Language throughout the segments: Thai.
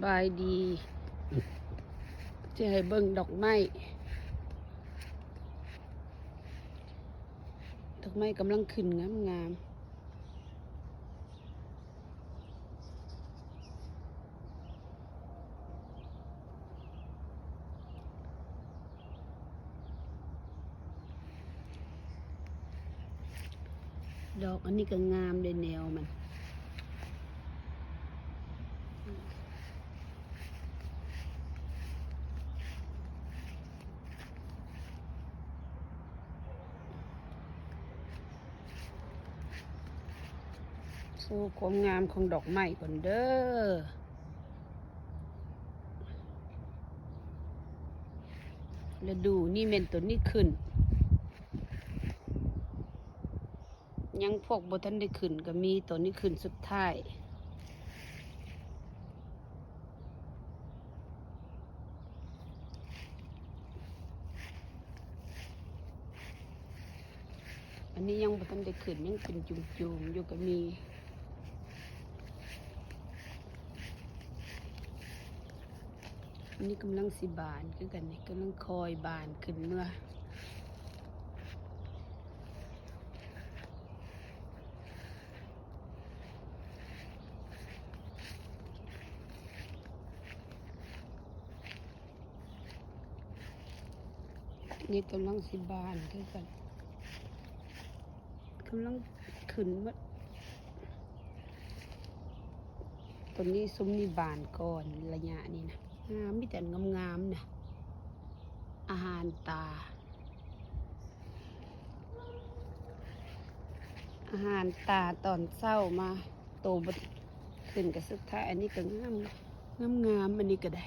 บายดีจะให้เบิ่งดอกไม้กำลังขึ้นงามดอกอันนี้ก็งามเลยแนวมันโชว์ความงามของดอกไม้ก่อนเด้อแล้วดูนี่เมนตัวนี้ขึ้นยังพวกบ่ทันได้ขึ้นก็มีตัวนี้ขึ้นสุดท้ายอันนี้ยังบ่ทันได้ขึ้นยังเป็นจุ่มๆอยู่ก็มีอันนี้กำลังสิบานคือกันนี่กำลังคอยบานขึ้นเมื่อนี่กำลังสิบานคือกันกำลังขึ้นเมื่อตอนนี้ซุ้มนี่บานก่อนระยะนี้นะงามมีแต่งามๆนะอาหารตาตอนเช้ามาโตบดขึ้นกับสุดท้ายอันนี้ก็งามอันนี้ก็ได้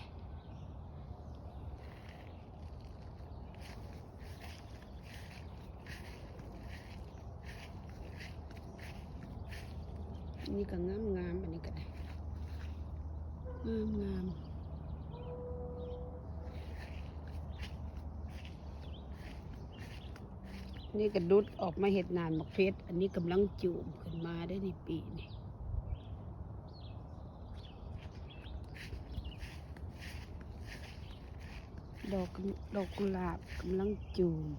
อันนี้ก็งามอันนี้ก็ได้งามนี่กระดุดออกมาเห็ดนานหมกเพชรอันนี้กำลังจูบขึ้นมาได้ในปีนี้ดอกกุหลาบกำลังจูบ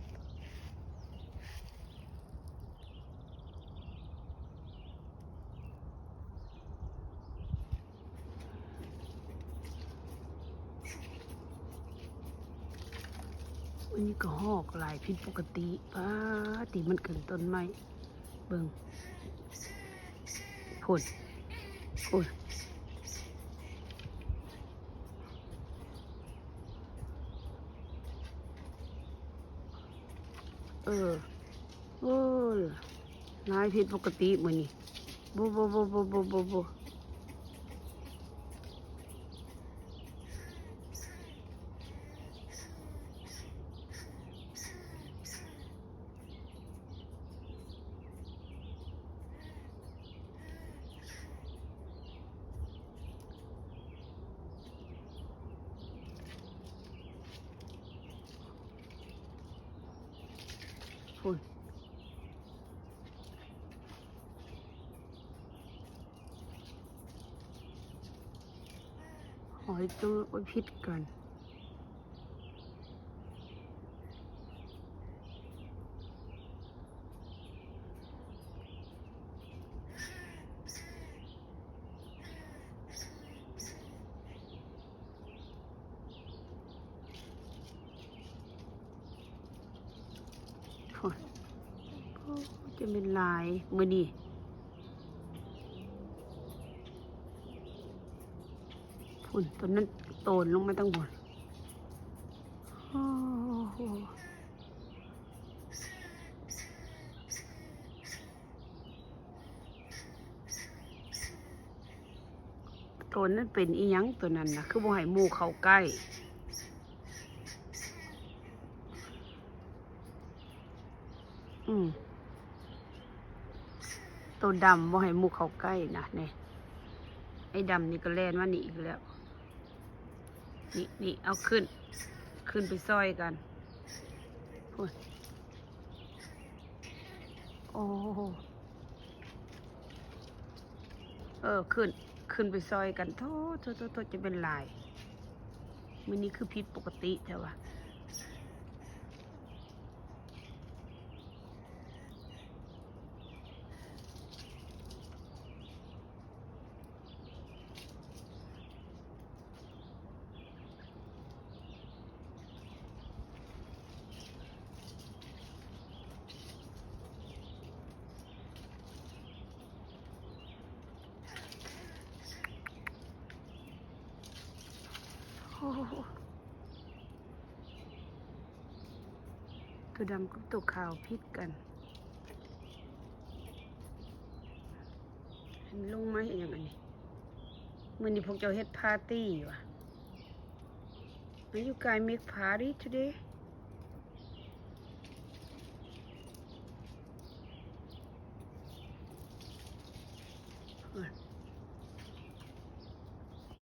อันนี้ก็หอกลายผิดปกติติมันขึ้นต้นไม้เบิ่งผลโอ้ยโอ้ยลายผิดปกติมื้อนี้โบพุ่นหอยตัวโอ้ยพิษกันพุ่นจะเป็นลายมื้อนี้พุ่นตัวนั้นโตนลงมาตั้งบนโอ้โหตัวนั้นเป็นอีหยังตัวนั้นนะคือบ่ให้หมู่เข้าใกล้ตัวดำบ่ให้หมู่เข้าใกล้นะเนี่ยไอ้ดำนี่ก็แล่นว่านี่อีกแล้วนี่เอาขึ้นไปซอยกันโอ้ขึ้น ขึ้นไปซอยกันโทษจะเป็นลายมื้อนี้คือผิดปกติแต่ว่าโอ้โหตัวดำกับตัวขาวพิษกันลงมาเห็นอย่างนี้มื้อนี้พวกเจ้าเฮ็ดปาร์ตี้ว่ะ Are you guys make party today?